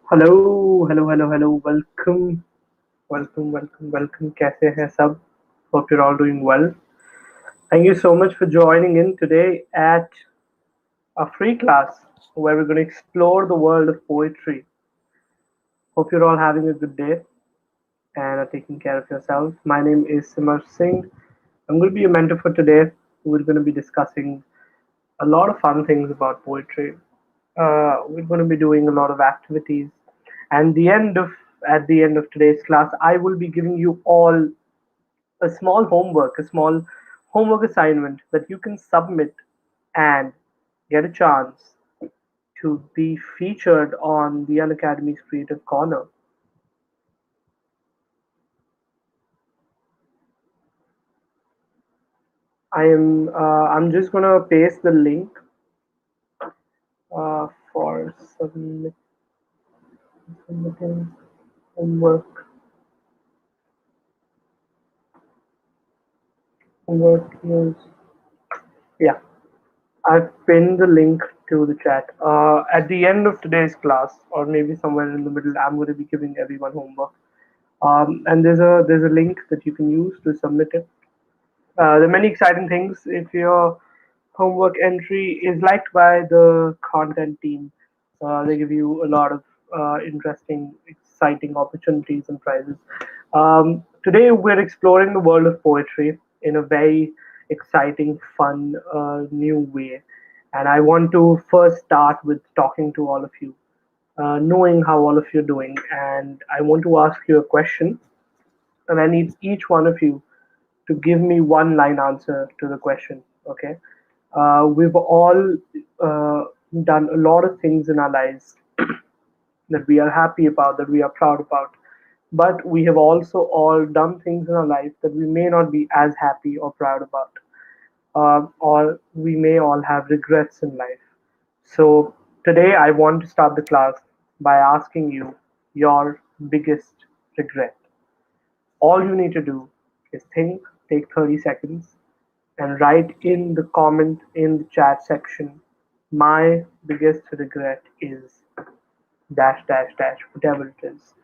Hello, hello, hello, hello. Welcome. कैसे हैं सब? Hope you're all doing well. Thank you so much for joining in today at a free class where we're going to explore the world of poetry. Hope you're all having a good day and are taking care of yourselves. My name is Simar Singh. I'm going to be your mentor for today. We're going to be discussing a lot of fun things about poetry. We're going to be doing a lot of activities, and at the end of today's class, I will be giving you all a small homework assignment that you can submit and get a chance to be featured on the Unacademy's Creative Corner. I'm just gonna paste the link for submitting homework. Homework is yeah. I've pinned the link to the chat. At the end of today's class, or maybe somewhere in the middle, I'm going to be giving everyone homework. And there's a link that you can use to submit it. There are many exciting things. If your homework entry is liked by the content team, they give you a lot of interesting, exciting opportunities and prizes. Today, we're exploring the world of poetry in a very exciting, fun, new way. And I want to first start with talking to all of you, knowing how all of you are doing. And I want to ask you a question, and I need each one of you to give me one line answer to the question. Okay. We've all uh, done a lot of things in our lives that we are happy about, that we are proud about. But we have also all done things in our life that we may not be as happy or proud about. Or we may all have regrets in life. So today I want to start the class by asking you your biggest regret. All you need to do is think, take 30 seconds, and write in the comment in the chat section, my biggest regret is dash dash dash, whatever it is.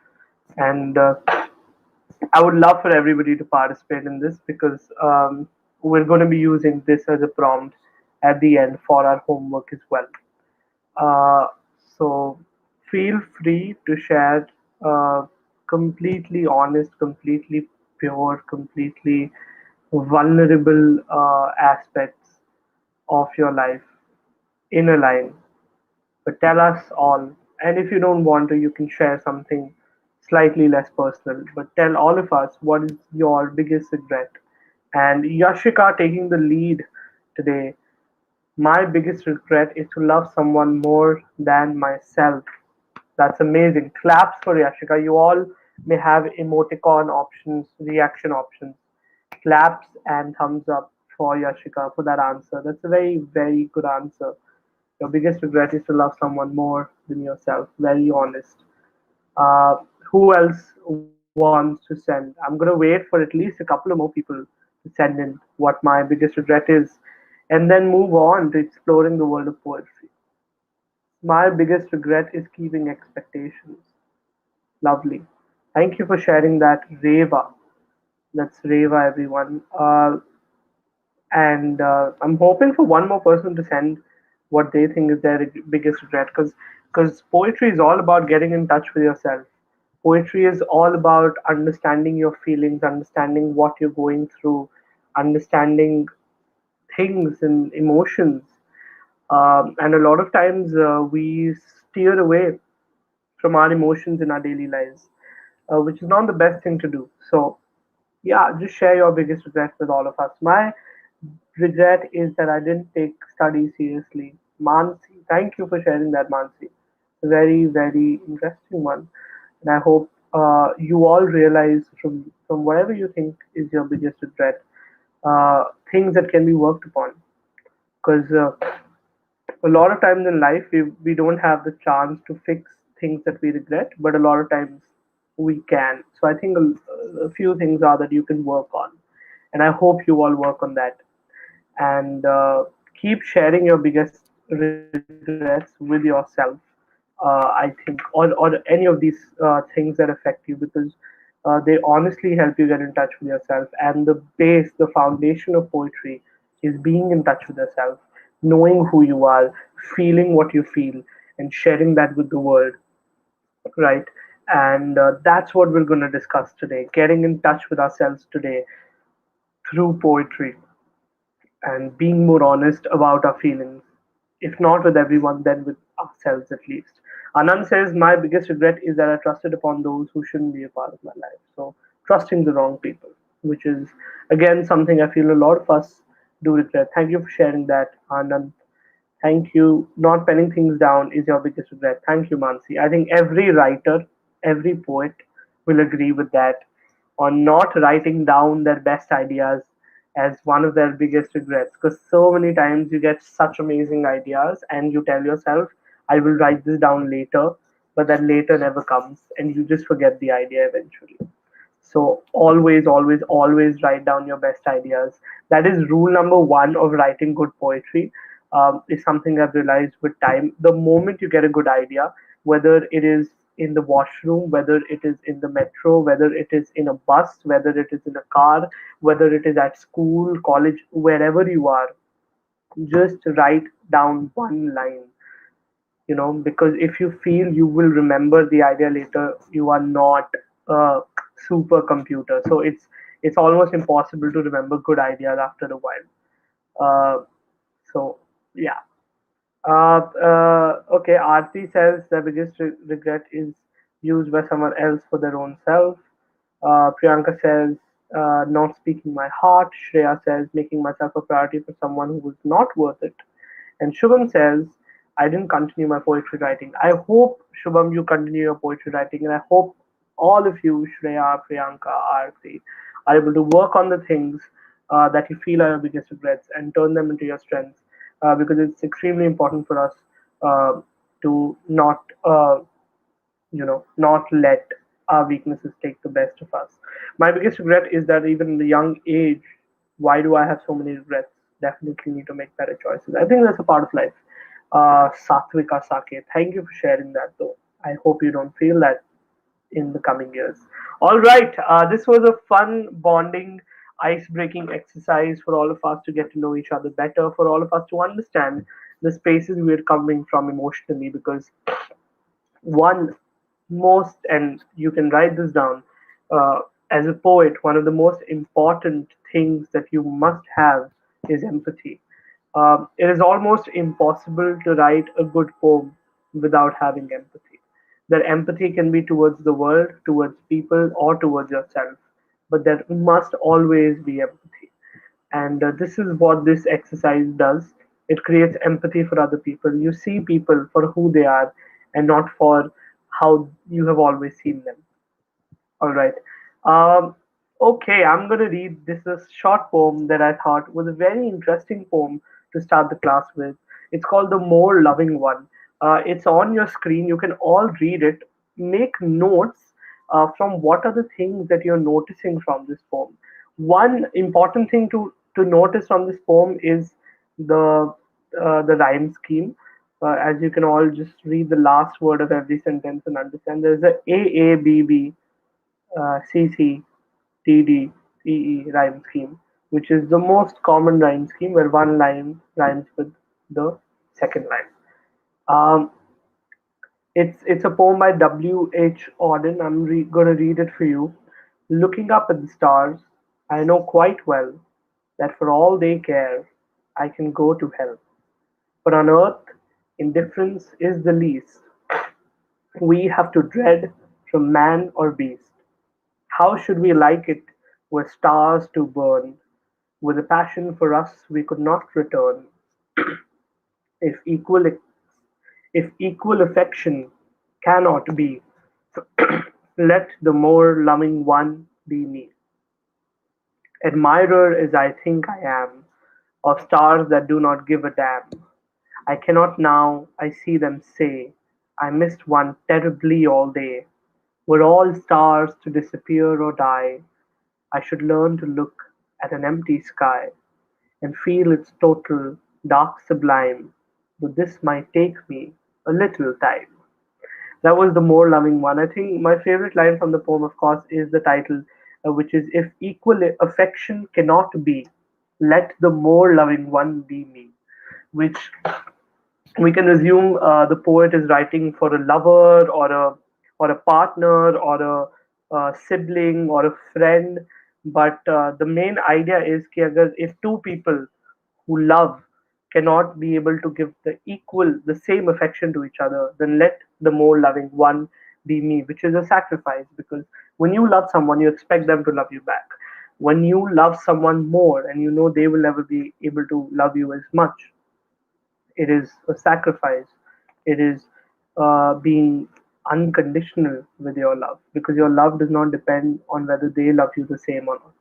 And I would love for everybody to participate in this because we're going to be using this as a prompt at the end for our homework as well. Uh, so feel free to share uh, completely honest, completely pure, completely vulnerable aspects of your life in a line. But tell us all. And if you don't want to, you can share something slightly less personal. But tell all of us what is your biggest regret. And Yashika taking the lead today. My biggest regret is to love someone more than myself. That's amazing. Claps for Yashika. You all may have emoticon options, reaction options. Claps and thumbs up for Yashika for that answer. That's a very, very good answer. Your biggest regret is to love someone more than yourself. Very honest. Uh, who else wants to send? I'm going to wait for at least a couple of more people to send in what my biggest regret is and then move on to exploring the world of poetry. My biggest regret is keeping expectations. Lovely. Thank you for sharing that, Reva. That's Reva, everyone. And I'm hoping for one more person to send what they think is their biggest regret, because poetry is all about getting in touch with yourself. Poetry is all about understanding your feelings, understanding what you're going through, understanding things and emotions. And a lot of times we steer away from our emotions in our daily lives, which is not the best thing to do. So, yeah, just share your biggest regret with all of us. My regret is that I didn't take study seriously. Mansi, thank you for sharing that, Mansi. Very, very interesting one. And I hope you all realize from whatever you think is your biggest regret, things that can be worked upon. Because a lot of times in life, we don't have the chance to fix things that we regret, but a lot of times we can. So I think a few things are that you can work on. And I hope you all work on that and keep sharing your biggest regrets with yourself. I think, or any of these things that affect you, because they honestly help you get in touch with yourself. And the base, the foundation of poetry is being in touch with yourself, knowing who you are, feeling what you feel, and sharing that with the world, right? And that's what we're going to discuss today, getting in touch with ourselves today through poetry and being more honest about our feelings, if not with everyone, then with ourselves at least. Anand says, my biggest regret is that I trusted upon those who shouldn't be a part of my life. So, trusting the wrong people, which is, again, something I feel a lot of us do regret. Thank you for sharing that, Anand. Thank you. Not penning things down is your biggest regret. Thank you, Mansi. I think every writer, every poet will agree with that, on not writing down their best ideas as one of their biggest regrets. Because so many times you get such amazing ideas and you tell yourself, I will write this down later, but that later never comes and you just forget the idea eventually. So always, always, always write down your best ideas. That is rule number one of writing good poetry. Is something I've realized with time. The moment you get a good idea, whether it is in the washroom, whether it is in the metro, whether it is in a bus, whether it is in a car, whether it is at school, college, wherever you are, just write down one line, because if you feel you will remember the idea later, you are not a supercomputer. So it's almost impossible to remember good ideas after a while. So yeah. Okay, Aarti says the biggest regret is used by someone else for their own self. Priyanka says not speaking my heart. Shreya says making myself a priority for someone who was not worth it. And Shubham says, I didn't continue my poetry writing. I hope, Shubham, you continue your poetry writing, and I hope all of you, Shreya, Priyanka, Aarti, are able to work on the things that you feel are your biggest regrets and turn them into your strengths, because it's extremely important for us uh, to not let our weaknesses take the best of us. My biggest regret is that even in the young age, why do I have so many regrets? Definitely need to make better choices. I think that's a part of life. Satvika Sake, thank you for sharing that though. I hope you don't feel that in the coming years. All right, this was a fun bonding, ice breaking exercise for all of us to get to know each other better, for all of us to understand the spaces we're coming from emotionally, because one most, and you can write this down, uh, as a poet, one of the most important things that you must have is empathy. It is almost impossible to write a good poem without having empathy. That empathy can be towards the world, towards people, or towards yourself, but there must always be empathy. And this is what this exercise does. It creates empathy for other people. You see people for who they are and not for how you have always seen them. All right. Um, okay, I'm going to read this a short poem that I thought was a very interesting poem to start the class with. It's called The More Loving One. It's on your screen. You can all read it. Make notes from what are the things that you're noticing from this poem. One important thing to notice from this poem is the the rhyme scheme. As you can all just read the last word of every sentence and understand, there's a b b CC, TD, TE rhyme scheme, which is the most common rhyme scheme where one line rhymes with the second line. Um, it's a poem by W.H. Auden. I'm gonna read it for you. Looking up at the stars, I know quite well that for all they care, I can go to hell. For on earth, indifference is the least we have to dread from man or beast. How should we like it were stars to burn with a passion for us we could not return? If equal affection cannot be, let the more loving one be me. Admirer as I think I am of stars that do not give a damn. I cannot now, I see them say, I missed one terribly all day. Were all stars to disappear or die, I should learn to look at an empty sky and feel its total dark sublime, but this might take me a little time. That was the more loving one. I think my favorite line from the poem, of course, is the title, which is "If equal affection cannot be, let the more loving one be me," which we can assume the poet is writing for a lover or a partner or a sibling or a friend. But the main idea is कि अगर if two people who love cannot be able to give the same affection to each other, then let the more loving one be me, which is a sacrifice. Because when you love someone, you expect them to love you back. When you love someone more and you know they will never be able to love you as much, it is a sacrifice. It is being unconditional with your love, because your love does not depend on whether they love you the same or not.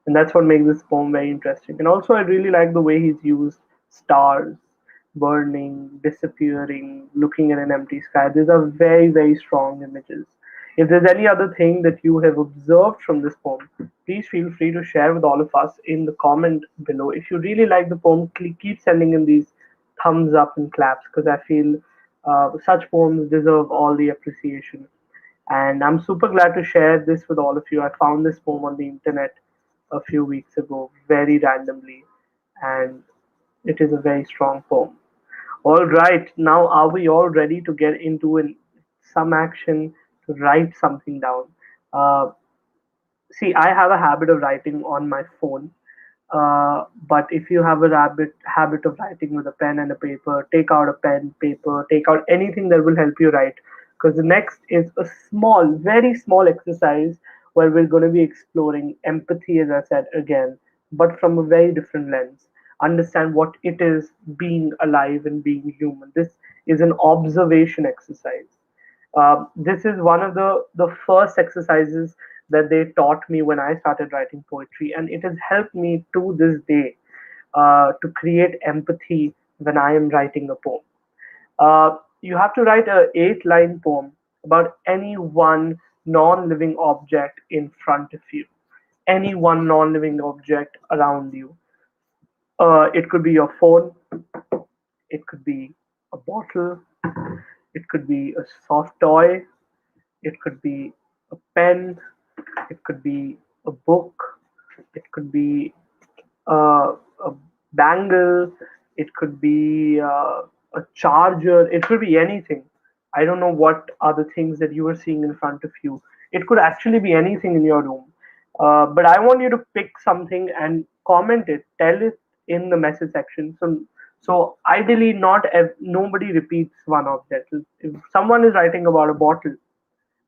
And that's what makes this poem very interesting. And also, I really like the way he's used stars, burning, disappearing, looking at an empty sky. These are very, very strong images. If there's any other thing that you have observed from this poem, please feel free to share with all of us in the comment below. If you really like the poem, keep sending in these thumbs up and claps, because I feel such poems deserve all the appreciation. And I'm super glad to share this with all of you. I found this poem on the internet a few weeks ago, very randomly, and it is a very strong poem. All right, now are we all ready to get into some action to write something down? Uh, See, I have a habit of writing on my phone. But if you have a habit of writing with a pen and a paper, take out a pen, paper, take out anything that will help you write. Because the next is a small, very small exercise where we're going to be exploring empathy, as I said again, but from a very different lens. Understand what it is being alive and being human. This is an observation exercise. This is one of the first exercises that they taught me when I started writing poetry, and it has helped me to this day to create empathy when I am writing a poem. You have to write a 8-line poem about any one non-living object in front of you, any one non-living object around you. It could be your phone, it could be a bottle, it could be a soft toy, it could be a pen, it could be a book, it could be a bangle, it could be a charger, it could be anything. I don't know what are the things that you are seeing in front of you. It could actually be anything in your room. But I want you to pick something and comment it, tell it in the message section. So ideally, nobody repeats one object. If someone is writing about a bottle,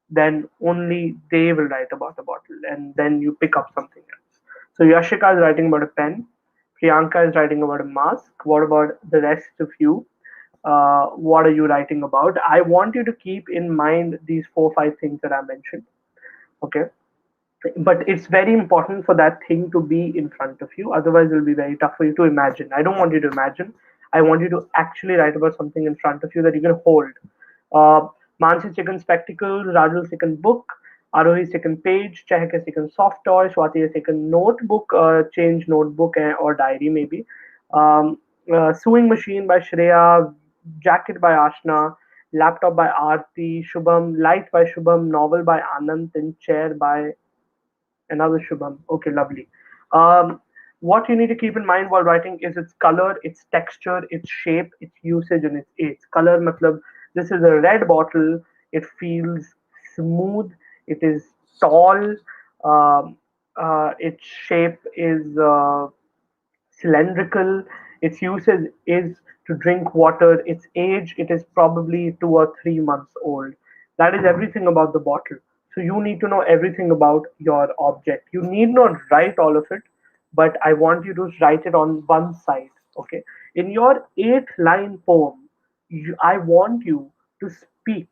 then only they will write about a bottle, and then you pick up something else. So Yashika is writing about a pen, Priyanka is writing about a mask. What about the rest of you? What are you writing about? I want you to keep in mind these 4 5 things that I mentioned. Okay, but it's very important for that thing to be in front of you, otherwise it'll be very tough for you to imagine. I don't want you to imagine, I want you to actually write about something in front of you that you can hold. Mansi's taken spectacles, Rajul's taken book, Arohi's taken page, Chehak has taken soft toy, Swati has taken notebook, change notebook or diary maybe. Sewing machine by Shreya, jacket by Ashna, laptop by Aarti, Shubham, light by Shubham, novel by Anand, and chair by another Shubham. Okay, lovely. What you need to keep in mind while writing is its color, its texture, its shape, its usage, and its age. Color, matlab, this is a red bottle. It feels smooth. It is tall. Its shape is cylindrical. Its usage is to drink water. Its age, it is probably 2 or 3 months old. That is everything about the bottle. So you need to know everything about your object. You need not write all of it, but I want you to write it on one side. Okay. In your 8-line poem, I want you to speak,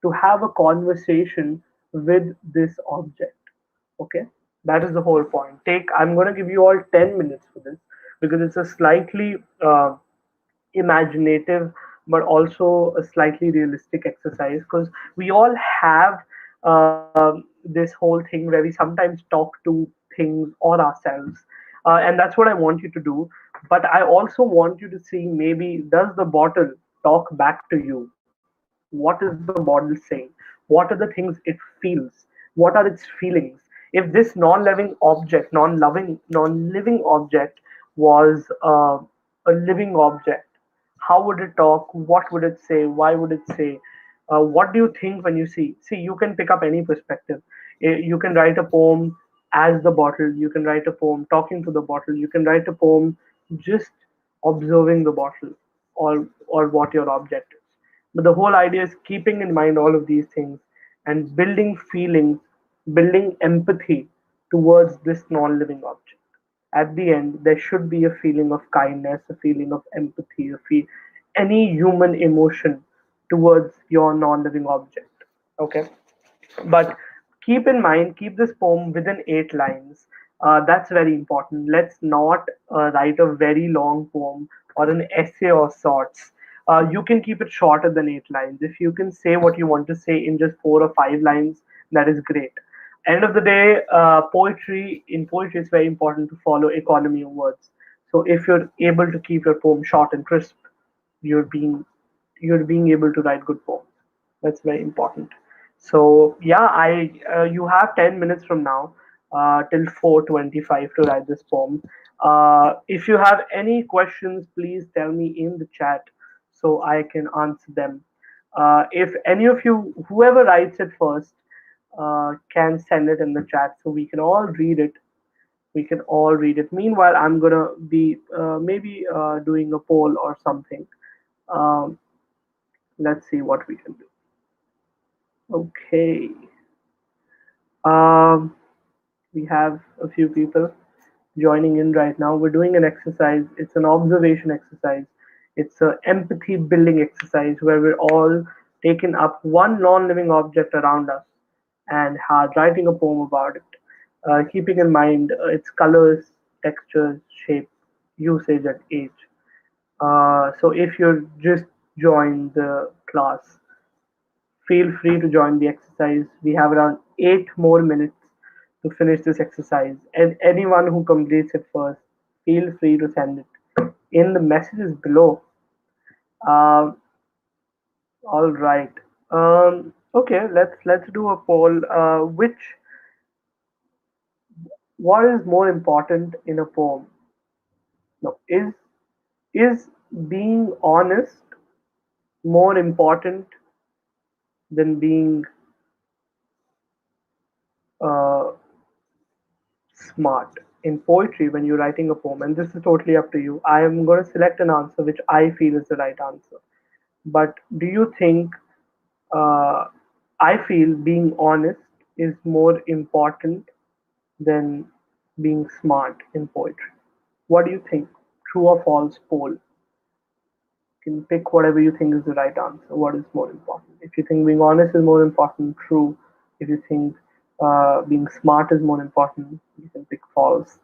to have a conversation with this object. Okay, that is the whole point. I'm going to give you all 10 minutes for this, because it's a slightly imaginative but also a slightly realistic exercise, because we all have this whole thing where we sometimes talk to things or ourselves, and that's what I want you to do. But I also want you to see, maybe does the bottle talk back to you? What is the bottle saying? What are the things it feels? What are its feelings? If this non-living object was a living object, how would it talk? What would it say? Why would it say? What do you think when you see? See, you can pick up any perspective. You can write a poem as the bottle. You can write a poem talking to the bottle. You can write a poem just observing the bottle, or what your object is. But the whole idea is keeping in mind all of these things and building feelings, building empathy towards this non-living object. At the end, there should be a feeling of kindness, a feeling of empathy, any human emotion towards your non-living object. Okay, but keep in mind, keep this poem within 8 lines. That's very important. Let's not write a very long poem or an essay of sorts. You can keep it shorter than 8 lines. If you can say what you want to say in just 4 or 5 lines, that is great. End of the day, poetry it's very important to follow economy of words. So if you're able to keep your poem short and crisp, you're being you're being able to write good poems. That's very important. So yeah, I you have 10 minutes from now till 4:25 to write this poem. If you have any questions, please tell me in the chat so I can answer them. If any of you, whoever writes it first, can send it in the chat so we can all read it. We can all read it. Meanwhile, I'm gonna be maybe doing a poll or something. Um, let's see what we can do. Okay. Um, we have a few people joining in right now. We're doing an exercise. It's an observation exercise. It's an empathy building exercise where we're all taking up one non-living object around us and writing a poem about it, keeping in mind its colors, textures, shape, usage, and age. So if you're just joined the class, feel free to join the exercise. We have around 8 more minutes to finish this exercise. And anyone who completes it first, feel free to send it in the messages below. Um, all right. Okay, let's do a poll. What is more important in a poem? No, is being honest more important than being uh, smart? In poetry, when you're writing a poem, and this is totally up to you, I am going to select an answer which I feel is the right answer. But do you think, uh, I feel being honest is more important than being smart in poetry? What do you think? True or false poll? You can pick whatever you think is the right answer. What is more important? If you think being honest is more important, true. If you think being smart is more important, you can pick false.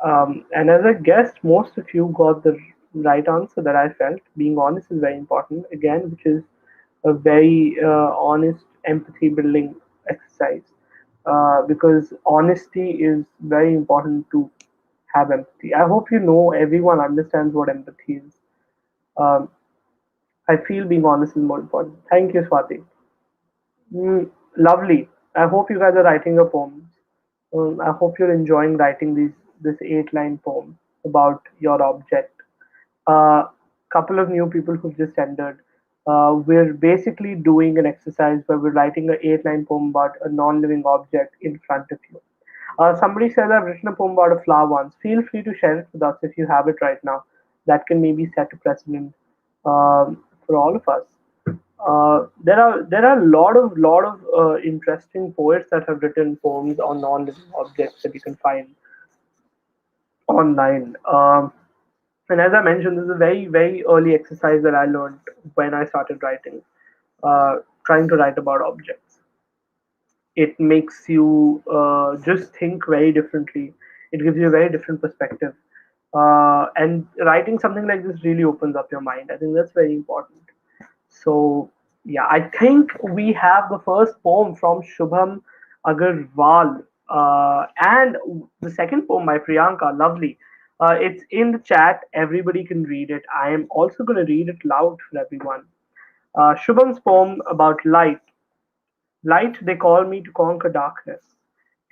And as a guest, most of you got the right answer that I felt. Being honest is very important, again, which is a very honest empathy building exercise. Because honesty is very important to have empathy. I hope you know everyone understands what empathy is. Um, I feel being honest is more important. Thank you, Swati. Lovely. I hope you guys are writing your poems. I hope you're enjoying writing this 8 line poem about your object. Couple of new people who've just entered. We're basically doing an exercise where we're writing an 8 line poem about a non-living object in front of you. Somebody says I've written a poem about a flower once. Feel free to share it with us if you have it right now. That can maybe set a precedent for all of us. There are a lot of interesting poets that have written poems on non-living objects that you can find online. And as I mentioned, this is a very early exercise that I learned when I started writing, trying to write about objects. It makes you just think very differently. It gives you a very different perspective. And writing something like this really opens up your mind. I think that's very important. So yeah, I think we have the first poem from Shubham Agarwal, and the second poem by Priyanka. Lovely. It's in the chat. Everybody can read it. I am also going to read it loud for everyone. Shubham's poem about light. Light, they call me to conquer darkness.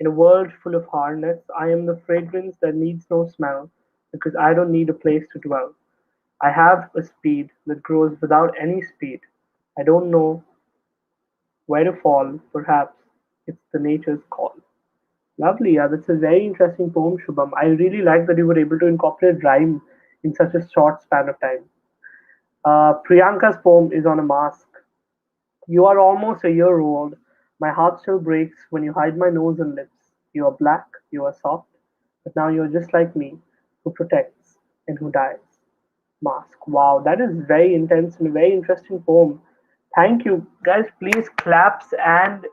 In a world full of hardness, I am the fragrance that needs no smell because I don't need a place to dwell. I have a speed that grows without any speed. I don't know where to fall. Perhaps it's the nature's call. Lovely. Yeah, that's a very interesting poem, Shubham. I really like that you were able to incorporate rhyme in such a short span of time. Priyanka's poem is on a mask. You are almost a year old. My heart still breaks when you hide my nose and lips. You are black, you are soft, but now you're just like me, who protects and who dies. Mask. Wow, that is very intense and a very interesting poem. Thank you. Guys, please claps and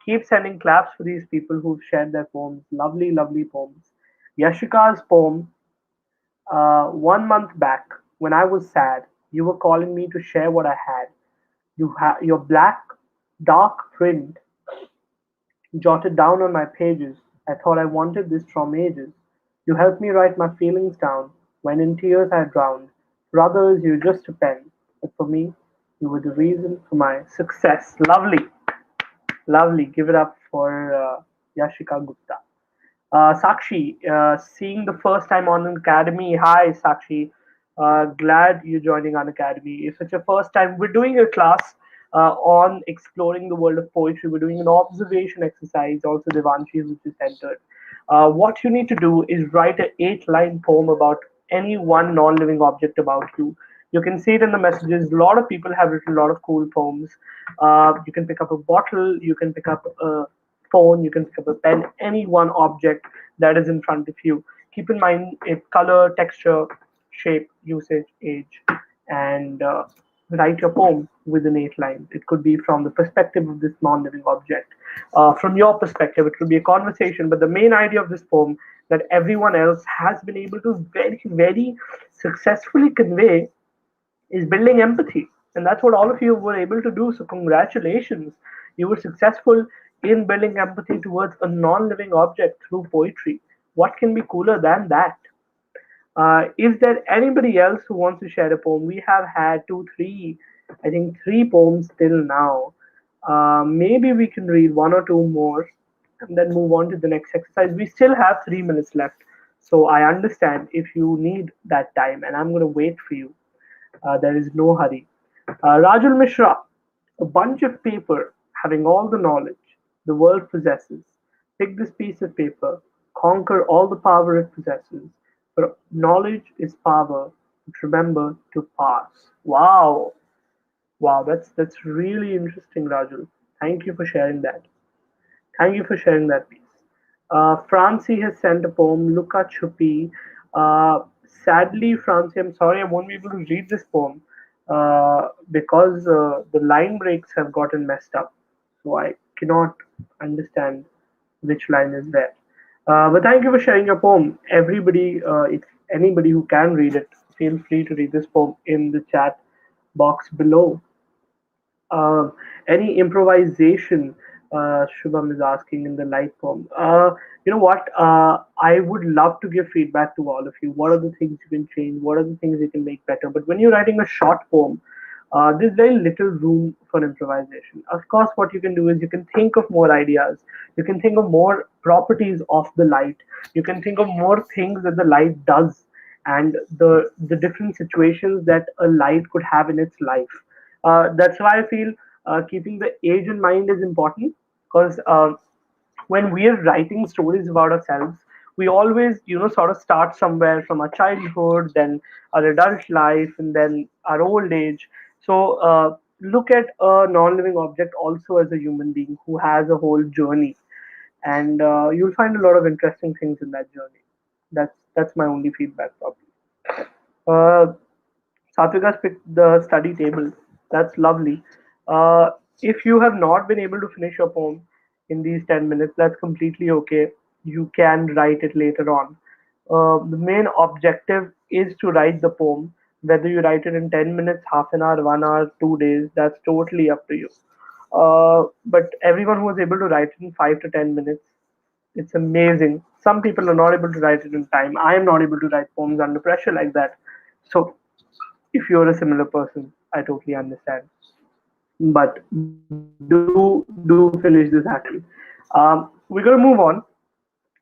keep sending claps for these people who've shared their poems. Lovely, lovely poems. Yashika's poem, 1 month back, when I was sad, you were calling me to share what I had. Your black, dark print jotted down on my pages. I thought I wanted this from ages. You helped me write my feelings down when in tears I drowned. For others, you're just a pen, but for me, you were the reason for my success. Lovely, lovely. Give it up for Yashika Gupta. Sakshi, seeing the first time on an academy. Hi, Sakshi. Glad you're joining an academy. If it's your first time, we're doing a class on exploring the world of poetry. We're doing an observation exercise. Also, Devanshi, which is centered. What you need to do is write an 8 line poem about any one non-living object about you. You can see it in the messages. A lot of people have written a lot of cool poems. You can pick up a bottle. You can pick up a phone, you can pick up a pen, any one object that is in front of you. Keep in mind its color, texture, shape, usage, age, and write your poem within 8 lines. It could be from the perspective of this non living object. From your perspective, it could be a conversation, but the main idea of this poem that everyone else has been able to very, very successfully convey is building empathy. And that's what all of you were able to do. So, congratulations. You were successful in building empathy towards a non living object through poetry. What can be cooler than that? Is there anybody else who wants to share a poem? We have had two, three, I think three poems till now. Maybe we can read one or two more and then move on to the next exercise. We still have 3 minutes left. So I understand if you need that time, and I'm going to wait for you. There is no hurry. Rajul Mishra, a bunch of paper having all the knowledge the world possesses. Pick this piece of paper, conquer all the power it possesses. For knowledge is power, but remember to pass. Wow, wow, that's really interesting, Rajul. Thank you for sharing that. Thank you for sharing that piece. Francie has sent a poem, Luca Chupi. Sadly, Francie, I'm sorry I won't be able to read this poem because the line breaks have gotten messed up. So I cannot understand which line is where. But thank you for sharing your poem. Everybody, if anybody who can read it, feel free to read this poem in the chat box below. Uh, any improvisation, Shubham is asking in the live form. You know what? I would love to give feedback to all of you. What are the things you can change? What are the things you can make better? But when you're writing a short poem, there's very little room for improvisation. Of course, what you can do is you can think of more ideas. You can think of more properties of the light. You can think of more things that the light does and the different situations that a light could have in its life. That's why I feel keeping the age in mind is important because when we're writing stories about ourselves, we always, sort of start somewhere from our childhood, then our adult life, and then our old age. So look at a non-living object also as a human being who has a whole journey, and you'll find a lot of interesting things in that journey. That's my only feedback, probably. Uh, Satvika's picked the study table. That's lovely. If you have not been able to finish your poem in these 10 minutes, that's completely okay. You can write it later on. The main objective is to write the poem. Whether you write it in 10 minutes, half an hour, 1 hour, 2 days, that's totally up to you. But everyone who is able to write it in 5 to 10 minutes, it's amazing. Some people are not able to write it in time. I am not able to write poems under pressure like that. So if you're a similar person, I totally understand. but do finish this actually. We're gonna move on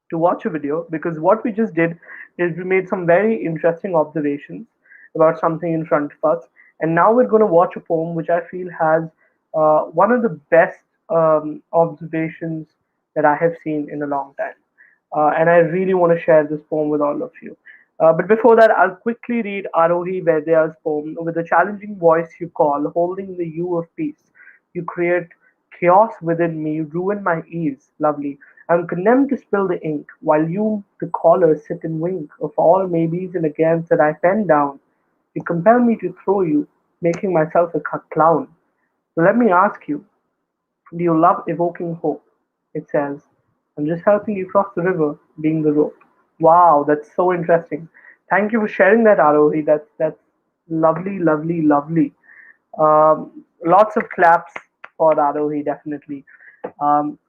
to watch a video because what we just did is we made some very interesting observations about something in front of us, and now we're going to watch a poem which I feel has one of the best observations that I have seen in a long time. And I really want to share this poem with all of you. But before that, I'll quickly read Arohi Vaidya's poem. With a challenging voice you call, holding the U of peace. You create chaos within me, ruin my ease. Lovely. I'm condemned to spill the ink, while you, the caller, sit and wink of all maybes and agains that I pen down. You compel me to throw you, making myself a clown. So let me ask you, do you love evoking hope? It says, I'm just helping you cross the river, being the rope. Wow, that's so interesting. Thank you for sharing that, Arohi. That's lovely, lovely, lovely. Lots of claps for Arohi, definitely.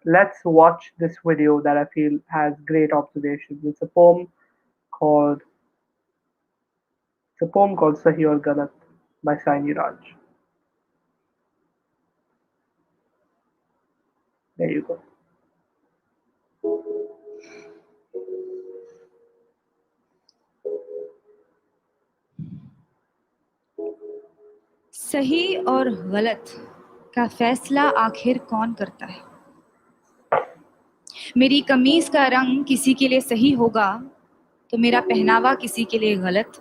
Let's watch this video that I feel has great observations. Called it's a poem called Sahi aur Galat by Saini Raj. There you go. सही और गलत का फैसला आखिर कौन करता है? मेरी कमीज का रंग किसी के लिए सही होगा तो मेरा पहनावा किसी के लिए गलत,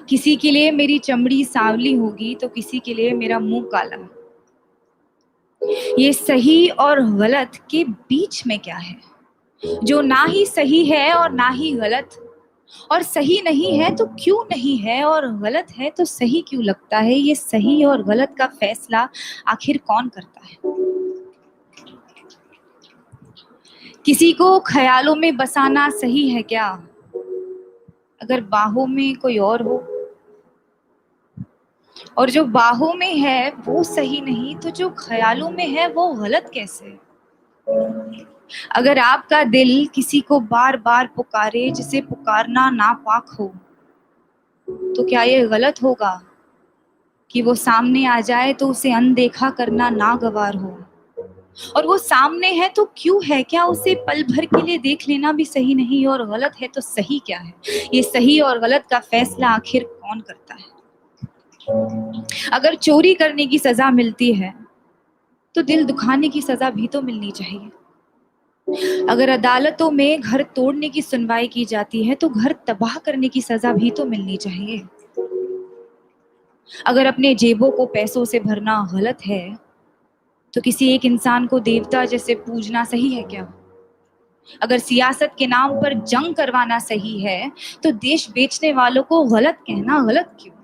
किसी के लिए मेरी चमड़ी सांवली होगी तो किसी के लिए मेरा मुंह काला। ये सही और गलत के बीच में क्या है, जो ना ही सही है और ना ही गलत, और सही नहीं है तो क्यों नहीं है, और गलत है तो सही क्यों लगता है? ये सही और गलत का फैसला आखिर कौन करता है? किसी को ख्यालों में बसाना सही है क्या, अगर बाहों में कोई और हो? और जो बाहों में है वो सही नहीं तो जो ख्यालों में है वो गलत कैसे? अगर आपका दिल किसी को बार बार पुकारे जिसे पुकारना नापाक हो, तो क्या ये गलत होगा कि वो सामने आ जाए तो उसे अनदेखा करना नागवार हो? और वो सामने है तो क्यों है, क्या उसे पल भर के लिए देख लेना भी सही नहीं? और गलत है तो सही क्या है? ये सही और गलत का फैसला आखिर कौन करता है? अगर चोरी करने की सजा मिलती है तो दिल दुखाने की सजा भी तो मिलनी चाहिए। अगर अदालतों में घर तोड़ने की सुनवाई की जाती है तो घर तबाह करने की सजा भी तो मिलनी चाहिए। अगर अपने जेबों को पैसों से भरना गलत है तो किसी एक इंसान को देवता जैसे पूजना सही है क्या? अगर सियासत के नाम पर जंग करवाना सही है तो देश बेचने वालों को गलत कहना गलत क्यों?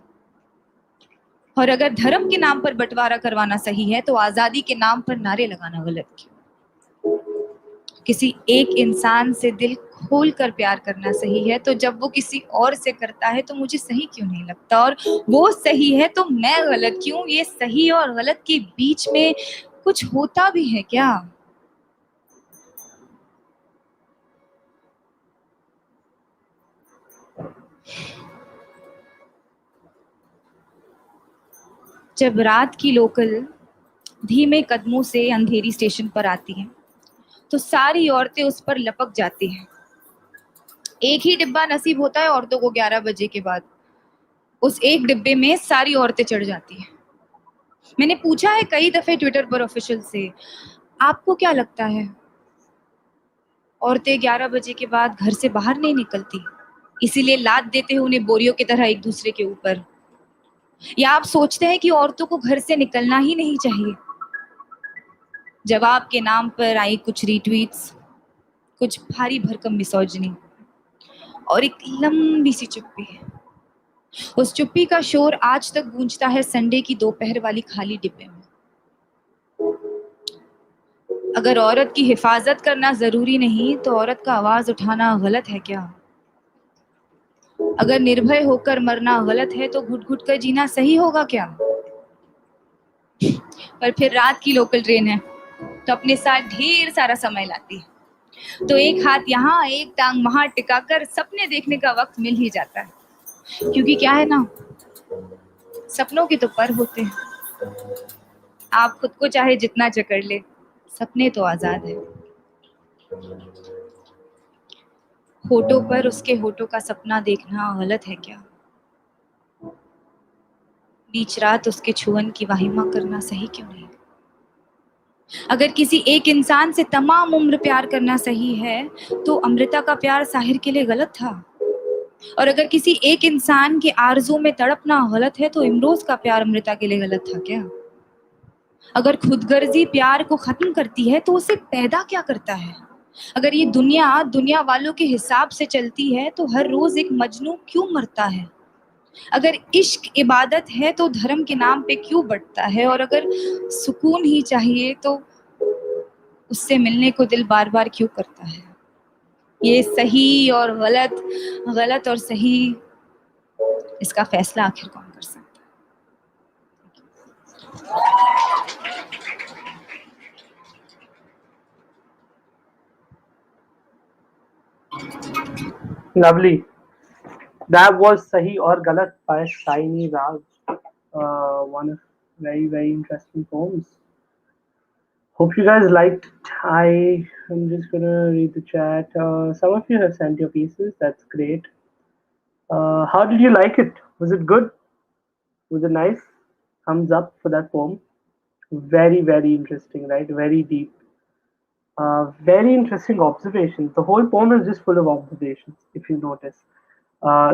और अगर धर्म के नाम पर बंटवारा करवाना सही है तो आजादी के नाम पर नारे लगाना गलत क्यों? किसी एक इंसान से दिल खोल कर प्यार करना सही है तो जब वो किसी और से करता है तो मुझे सही क्यों नहीं लगता? और वो सही है तो मैं गलत क्यों? ये सही और गलत के बीच में कुछ होता भी है क्या? जब रात की लोकल धीमे कदमों से अंधेरी स्टेशन पर आती है तो सारी औरतें उस पर लपक जाती हैं। एक ही डिब्बा नसीब होता है औरतों को 11 बजे के बाद। उस एक डिब्बे में सारी औरतें चढ़ जाती हैं। मैंने पूछा है कई दफे ट्विटर पर ऑफिशियल से, आपको क्या लगता है औरतें 11 बजे के बाद घर से बाहर नहीं निकलती, इसीलिए लाद देते हैं उन्हें बोरियों की तरह एक दूसरे के ऊपर? या आप सोचते हैं कि औरतों को घर से निकलना ही नहीं चाहिए? जवाब के नाम पर आई कुछ रीट्वीट्स, कुछ भारी भरकम मिसोजिनी और एक लंबी सी चुप्पी। उस चुप्पी का शोर आज तक गूंजता है संडे की दोपहर वाली खाली डिब्बे में। अगर औरत की हिफाजत करना जरूरी नहीं तो औरत का आवाज उठाना गलत है क्या? अगर निर्भय होकर मरना गलत है तो घुट घुट कर जीना सही होगा क्या? पर फिर रात की लोकल ट्रेन है तो अपने साथ ढेर सारा समय लाती है, तो एक हाथ यहाँ एक टांग वहां टिकाकर सपने देखने का वक्त मिल ही जाता है। क्योंकि क्या है ना, सपनों के तो पर होते हैं आप खुद को चाहे जितना जकड़ ले, सपने तो आजाद है। होठों पर उसके होठों का सपना देखना गलत है क्या? बीच रात उसके छुअन की वाहिमा करना सही क्यों नहीं? अगर किसी एक इंसान से तमाम उम्र प्यार करना सही है, तो अमृता का प्यार साहिर के लिए गलत था। और अगर किसी एक इंसान के आरज़ू में तड़पना गलत है, तो इमरोज का प्यार अमृता के लिए गलत था क्या? अगर खुदगर्जी प्यार को खत्म करती है, तो उसे पैदा क्या करता है? अगर ये दुनिया दुनिया वालों के हिसाब से चलती है, तो हर रोज एक मजनू क्यों मरता है? अगर इश्क इबादत है, तो धर्म के नाम पे क्यों बढ़ता है? और अगर सुकून ही चाहिए, तो उससे मिलने को दिल बार बार क्यों करता है? ये सही और गलत, गलत और सही, इसका फैसला आखिर कौन कर सकता है? Lovely. That was Sahi or Galat by Shiny Raj. One of very interesting poems. Hope you guys liked it. I'm just gonna read the chat. Some of you have sent your pieces. That's great. How did you like it? Was it good? Was it nice? Thumbs up for that poem. Very interesting, right? Very deep. Very interesting observations. The whole poem is just full of observations, if you notice.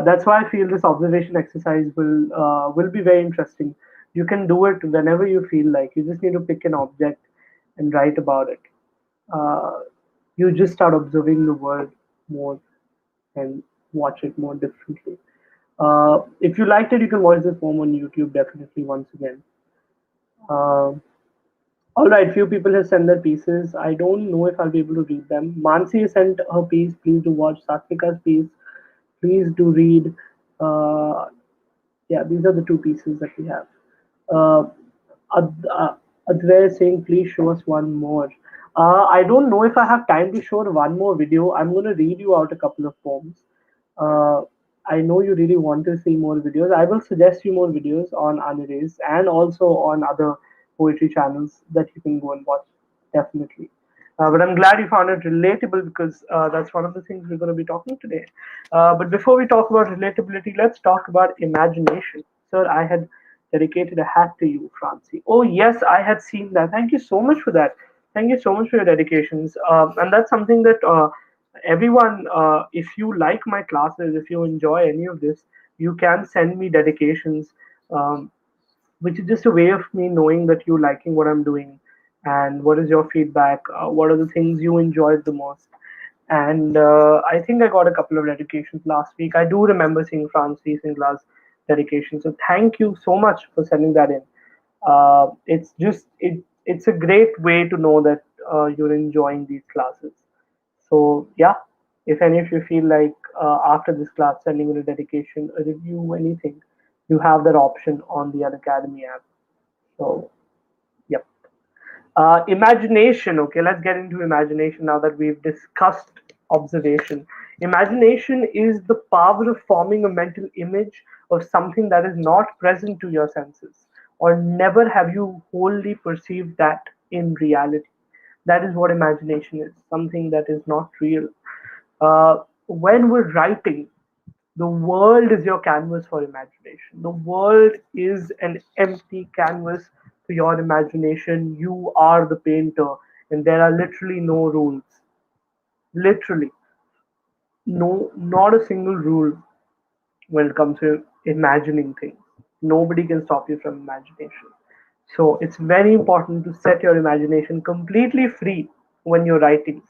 That's why I feel this observation exercise will be very interesting. You can do it whenever you feel like. You just need to pick an object and write about it. Uh, you just start observing the world more and watch it more differently. If you liked it, you can watch this poem on YouTube definitely once again. Uh, all right, few people have sent their pieces. I don't know if I'll be able to read them. Mansi has sent her piece. Please do watch Satvika's piece. Please do read. Uh, yeah, these are the two pieces that we have. Uh, Advay is saying, please show us one more. I don't know if I have time to show one more video. I'm going to read you out a couple of poems. Uh, I know you really want to see more videos. I will suggest you more videos on Anirez and also on other poetry channels that you can go and watch. Definitely. But I'm glad you found it relatable because that's one of the things we're going to be talking today. But before we talk about relatability, let's talk about imagination. Sir, I had dedicated a hat to you, Francie. Oh, yes, I had seen that. Thank you so much for that. Thank you so much for your dedications. And that's something that everyone, if you like my classes, if you enjoy any of this, you can send me dedications. Which is just a way of me knowing that you liking what I'm doing and what is your feedback, what are the things you enjoyed the most. And I think I got a couple of dedications last week. I do remember seeing Francis in class dedication. So thank you so much for sending that in. It's a great way to know that you're enjoying these classes. So yeah, if any of you feel like after this class sending in a dedication, a review, anything, you have that option on the Unacademy app. So yep. Imagination. Okay, let's get into imagination now that we've discussed observation. Imagination is the power of forming a mental image of something that is not present to your senses, or never have you wholly perceived that in reality. That is what imagination is, something that is not real. When we're writing, the world is your canvas for imagination. The world is an empty canvas to your imagination. You are the painter, and there are literally no rules. Literally, no, not a single rule when it comes to imagining things. Nobody can stop you from imagination. So it's very important to set your imagination completely free when you're writing.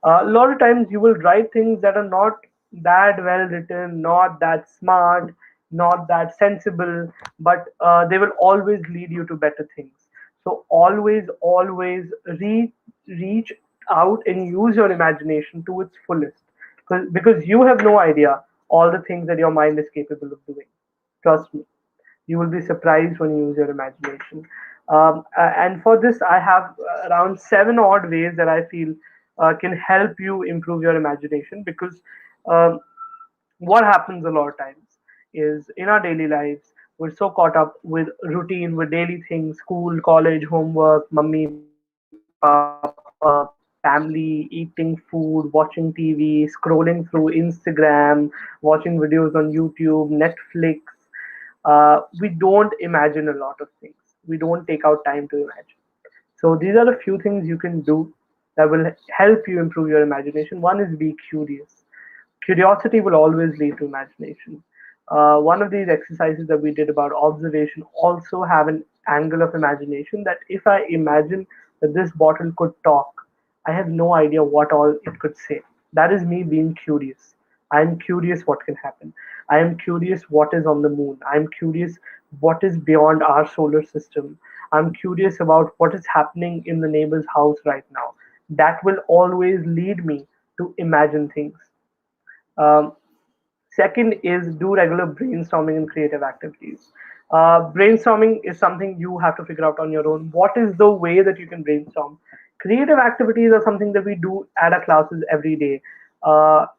A lot of times you will write things that are not that well written, not that smart, not that sensible, but they will always lead you to better things. So always reach out and use your imagination to its fullest, because you have no idea all the things that your mind is capable of doing. Trust me, you will be surprised when you use your imagination. And for this, I have around seven odd ways that I feel can help you improve your imagination, because um, what happens a lot of times is in our daily lives We're so caught up with routine, with daily things, school, college, homework, mummy, papa, family, eating food, watching TV, scrolling through Instagram, watching videos on YouTube, Netflix. We don't imagine a lot of things. We don't take out time to imagine. So these are a few things you can do that will help you improve your imagination. One is be curious. Curiosity will always lead to imagination. One of these exercises that we did about observation also have an angle of imagination that if I imagine that this bottle could talk, I have no idea what all it could say. That is me being curious. I am curious what can happen. I am curious what is on the moon. I am curious what is beyond our solar system. I'm curious about what is happening in the neighbor's house right now. That will always lead me to imagine things. Um, Second is do regular brainstorming and creative activities. Brainstorming is something you have to figure out on your own. What is the way that you can brainstorm? Creative activities are something that we do at our classes every day.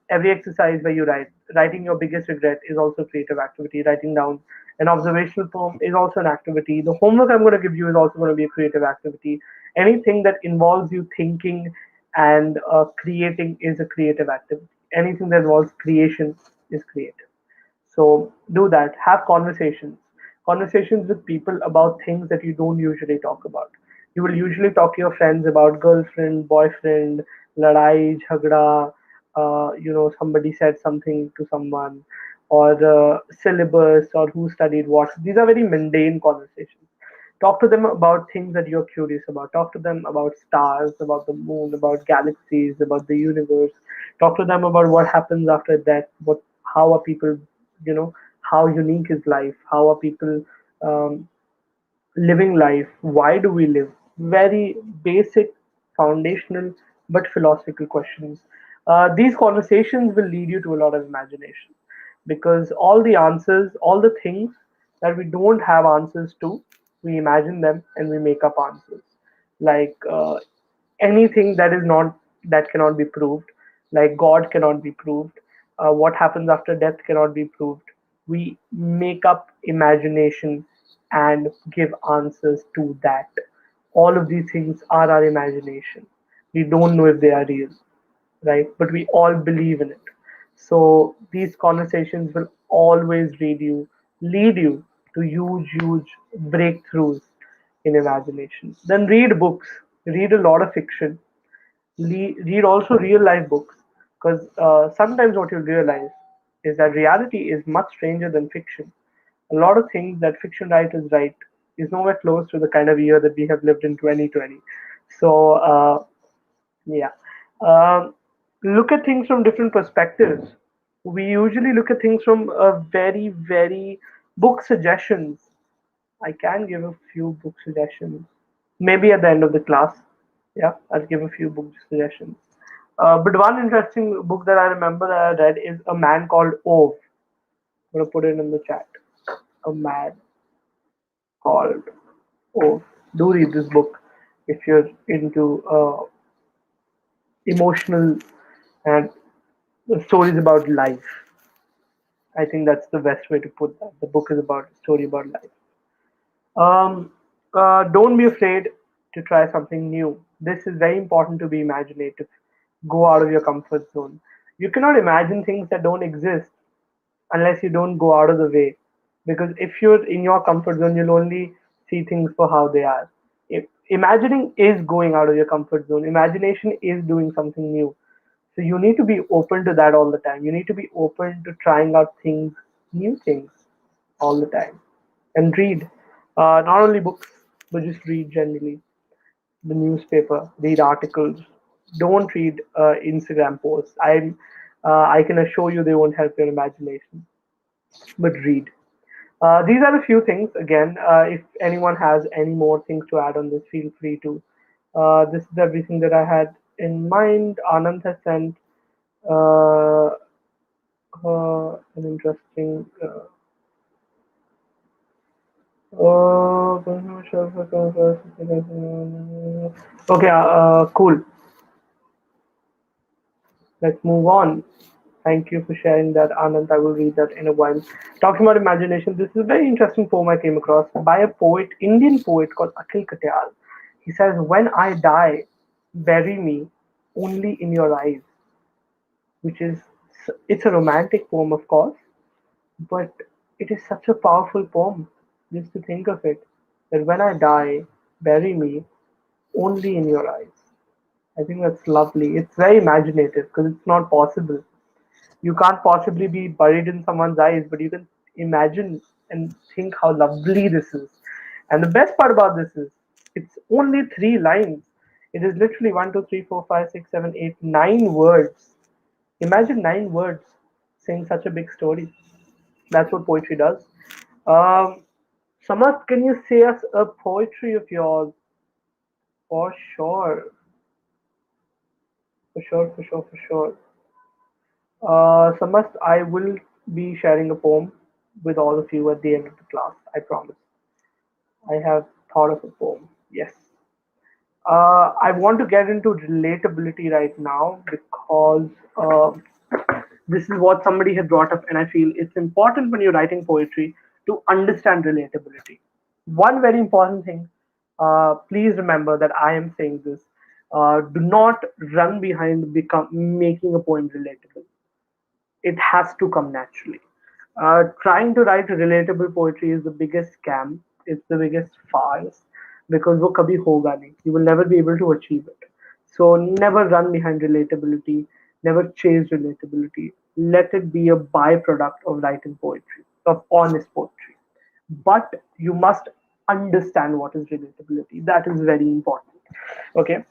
Every exercise where you write, writing your biggest regret is also a creative activity. Writing down an observational poem is also an activity. The homework I'm going to give you is also going to be a creative activity. Anything that involves you thinking and creating is a creative activity. Anything that involves creation is creative. So do that. Have conversations. Conversations with people about things that you don't usually talk about. You will usually talk to your friends about girlfriend, boyfriend, ladai, jhagda, somebody said something to someone, or the syllabus, or who studied what. These are very mundane conversations. Talk to them about things that you're curious about. Talk to them about stars, about the moon, about galaxies, about the universe. Talk to them about what happens after death. How are people, you know, how unique is life? How are people um, living life? Why do we live? Very basic, foundational, but philosophical questions. These conversations will lead you to a lot of imagination because all the answers, all the things that we don't have answers to, we imagine them and we make up answers. Like anything that cannot be proved, like God cannot be proved, what happens after death cannot be proved. We make up imagination and give answers to that. All of these things are our imagination. We don't know if they are real, right? But we all believe in it. So these conversations will always lead you to huge breakthroughs in imagination. Then read books, read a lot of fiction, read also real life books, because sometimes what you'll realize is that reality is much stranger than fiction. A lot of things that fiction writers write is nowhere close to the kind of year that we have lived in 2020. So yeah. Um, Look at things from different perspectives. We usually look at things from a very book suggestions. I can give a few book suggestions. Maybe at the end of the class. Yeah, I'll give a few book suggestions. But one interesting book that I remember that I read is A Man Called Ove. I'm gonna put it in the chat. A Man Called Ove. Do read this book if you're into emotional and stories about life. I think that's the best way to put that. The book is about a story about life. Um, don't be afraid to try something new. This is very important to be imaginative. Go out of your comfort zone. You cannot imagine things that don't exist unless you don't go out of the way. Because if you're in your comfort zone, you'll only see things for how they are. Imagining is going out of your comfort zone. Imagination is doing something new. So you need to be open to that all the time. You need to be open to trying out things, new things, all the time. And read. Not only books, but just read generally. The newspaper, read articles. Don't read Instagram posts. I can assure you they won't help your imagination. But read. These are a few things. Again, if anyone has any more things to add on this, feel free to. This is everything that I had in mind. Anand has sent uh, an interesting. Okay, cool. Let's move on. Thank you for sharing that, Anand. I will read that in a while. Talking about imagination, this is a very interesting poem I came across by a poet, Indian poet called Akhil Katyal. He says, "When I die, bury me only in your eyes," which is it's a romantic poem, of course, but it is such a powerful poem. Just to think of it, that when I die, bury me only in your eyes. I think that's lovely. It's very imaginative because it's not possible. You can't possibly be buried in someone's eyes, but you can imagine and think how lovely this is. And the best part about this is it's only three lines. It is literally one, two, three, four, five, six, seven, eight, 9 words. Imagine 9 words saying such a big story. That's what poetry does. Um, Samarth, can you say us a poetry of yours? For sure, for sure, for sure, for sure. Samarth, I will be sharing a poem with all of you at the end of the class. I promise. I have thought of a poem. Yes. I want to get into relatability right now because this is what somebody had brought up, and I feel it's important when you're writing poetry to understand relatability. One very important thing, please remember that I am saying this. Do not run behind making a poem relatable. It has to come naturally. Trying to write relatable poetry is the biggest scam. It's the biggest farce because वो कभी होगा नहीं. You will never be able to achieve it. So never run behind relatability. Never chase relatability. Let it be a byproduct of writing poetry, of honest poetry. But you must understand what is relatability. That is very important. Okay.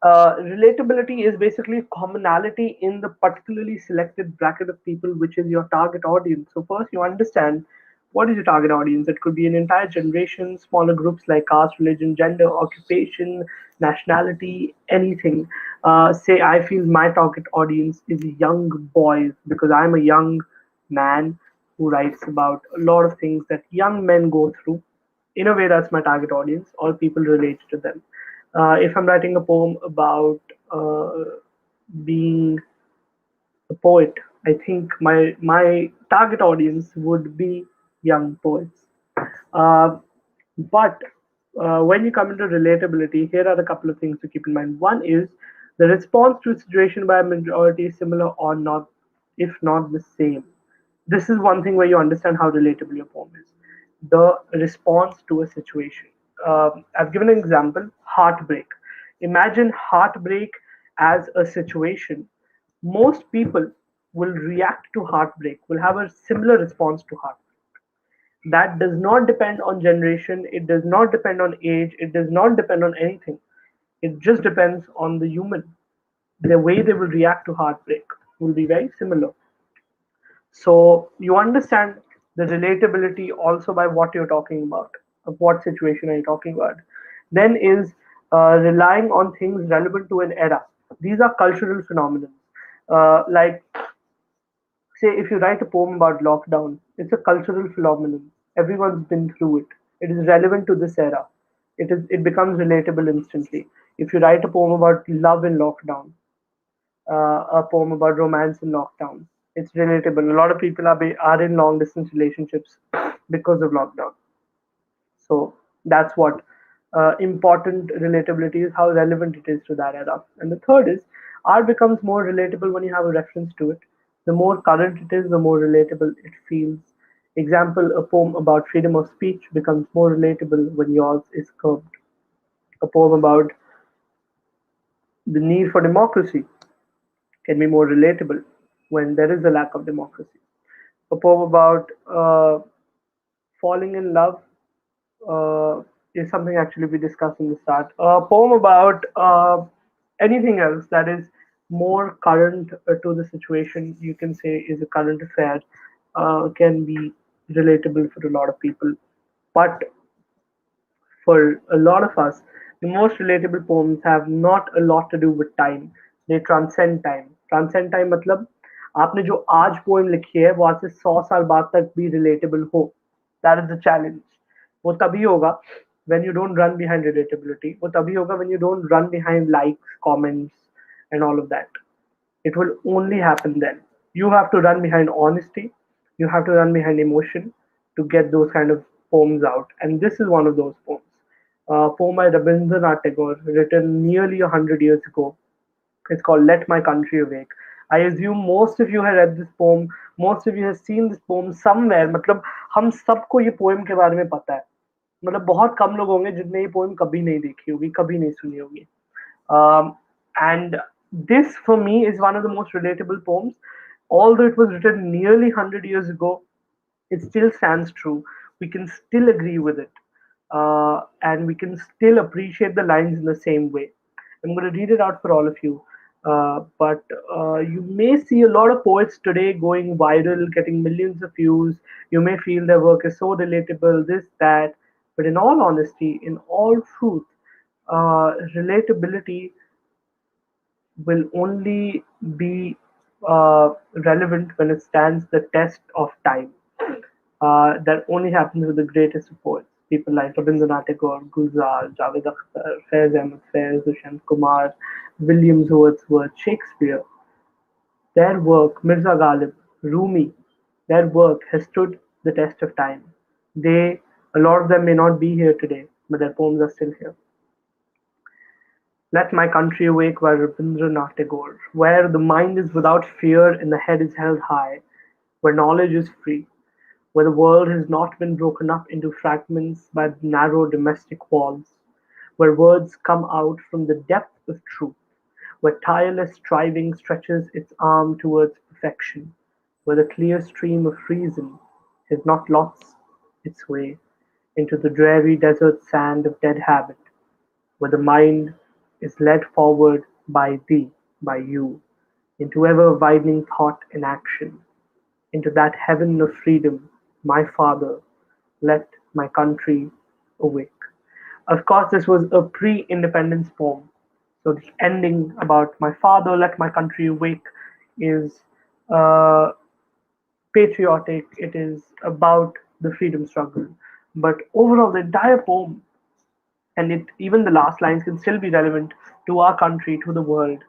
Relatability is basically commonality in the particularly selected bracket of people, which is your target audience. So, first, you understand what is your target audience. It could be an entire generation, smaller groups like caste, religion, gender, occupation, nationality, anything. Say, I feel my target audience is young boys because I'm a young man who writes about a lot of things that young men go through. In a way, that's my target audience. All people relate to them. If I'm writing a poem about uh, being a poet, I think my target audience would be young poets. Uh, but when you come into relatability, here are a couple of things to keep in mind. One is the response to a situation by a majority is similar or not, if not the same. This is one thing where you understand how relatable your poem is. The response to a situation. I've given an example heartbreak. Imagine heartbreak as a situation. Most people will react to heartbreak, will have a similar response to heartbreak. That does not depend on generation, it does not depend on age, it does not depend on anything. It just depends on the human. The way they will react to heartbreak will be very similar. So you understand the relatability also by what you're talking about, of what situation are you talking about. Then is relying on things relevant to an era. These are cultural phenomena. Like say if you write a poem about lockdown, it's a cultural phenomenon. Everyone's been through it. It is relevant to this era. It becomes relatable instantly. If you write a poem about love in lockdown, a poem about romance in lockdown, it's relatable. A lot of people are in long distance relationships because of lockdown. So that's what important relatability is, how relevant it is to that era. And the third is art becomes more relatable when you have a reference to it. The more current it is, the more relatable it feels. Example, a poem about freedom of speech becomes more relatable when yours is curved. A poem about the need for democracy can be more relatable when there is a lack of democracy. A poem about falling in love is something actually we discussed in the start. A poem about anything else that is more current to the situation, you can say, is a current affair, can be relatable for a lot of people. But for a lot of us, the most relatable poems have not a lot to do with time. They transcend time. Transcend time मतलब आपने जो आज poem लिखी है वो आज से 100 साल बाद तक भी relatable हो. That is the challenge. वो तभी होगा when you don't run behind relatability. वो तभी होगा when you don't run behind likes, comments, and all of that. It will only happen then. You have to run behind honesty, you have to run behind emotion to get those kind of poems out. And this is one of those poems. Poem by Rabindranath Tagore, written nearly 100 years ago. It's called Let My Country Awake. I assume most of you have read this poem, most of you have seen this poem somewhere. मतलब हम सबको ये poem के बारे में पता है. मतलब बहुत कम लोग होंगे जिनने ये poem कभी नहीं देखी होगी, कभी नहीं सुनी होगी. And this for me is one of the most relatable poems. Although it was written nearly 100 years ago, it still stands true. We can still agree with it. And we can still appreciate the lines in the same way. I'm going to read it out for all of you. But you may see a lot of poets today going viral, getting millions of views. You may feel their work is so relatable, this, that. But in all honesty, in all truth, relatability will only be relevant when it stands the test of time. That only happens with the greatest of poets, people like Rabindranath Tagore, Gulzar, Javed Akhtar, Faiz Ahmed Faiz, Dushyant Kumar, William Wordsworth, Shakespeare. Their work, Mirza Ghalib, Rumi, their work has stood the test of time. A lot of them may not be here today, but their poems are still here. Let my country awake by Rabindranath Tagore, where the mind is without fear and the head is held high, where knowledge is free, where the world has not been broken up into fragments by narrow domestic walls, where words come out from the depth of truth, where tireless striving stretches its arm towards perfection, where the clear stream of reason has not lost its way into the dreary desert sand of dead habit, where the mind is led forward by thee, by you, into ever widening thought and action, into that heaven of freedom, my Father, let my country awake. Of course, this was a pre independence poem. So the ending about my father, let my country awake, is uh, patriotic, it is about the freedom struggle. But overall, the entire poem and it even the last lines can still be relevant to our country, to the world,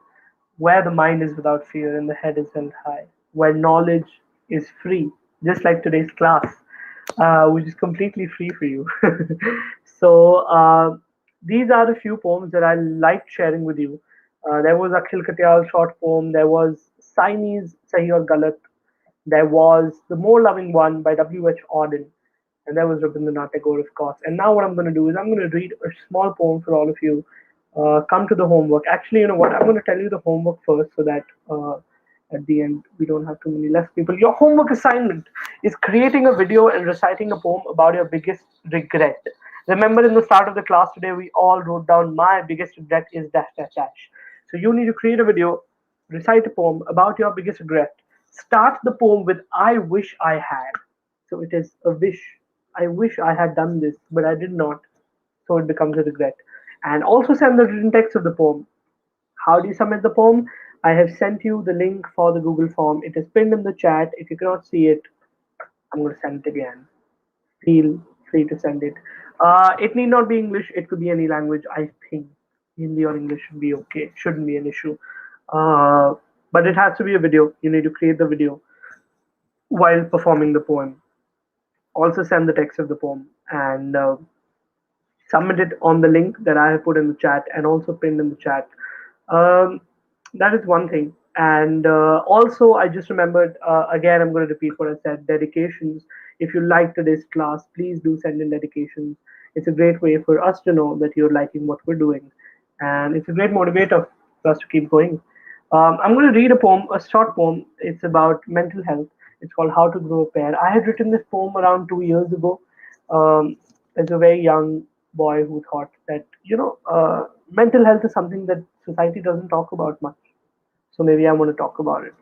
where the mind is without fear and the head is held high, where knowledge is free, just like today's class, which is completely free for you. So these are the few poems that I liked sharing with you. There was Akhil Katyal short poem. There was Siamese Sahi or Galat. There was The More Loving One by W.H. Auden. And there was Rabindranath Tagore, of course. And now what I'm going to do is I'm going to read a small poem for all of you. Come to the homework. Actually, you know what? I'm going to tell you the homework first so that at the end we don't have too many less people. Your homework assignment is creating a video and reciting a poem about your biggest regret. Remember, in the start of the class today, we all wrote down my biggest regret is dash dash dash. So you need to create a video, recite a poem about your biggest regret. Start the poem with I wish I had. So it is a wish. I wish I had done this, but I did not. So it becomes a regret. And also send the written text of the poem. How do you submit the poem? I have sent you the link for the Google form. It is pinned in the chat. If you cannot see it, I'm going to send it again. Feel free to send it. It need not be English. It could be any language. I think Hindi or English should be okay. Shouldn't be an issue. Uh, but it has to be a video. You need to create the video while performing the poem. Also send the text of the poem and submit it on the link that I have put in the chat and also pinned in the chat. Um, that is one thing. And also, I just remembered again, I'm going to repeat what I said dedications. If you like today's class, please do send in dedications. It's a great way for us to know that you're liking what we're doing. And it's a great motivator for us to keep going. I'm going to read a poem, a short poem. It's about mental health. It's called How to Grow a Pair. I had written this poem around 2 years ago. As a very young boy who thought that, mental health is something that society doesn't talk about much. So maybe I want to talk about it.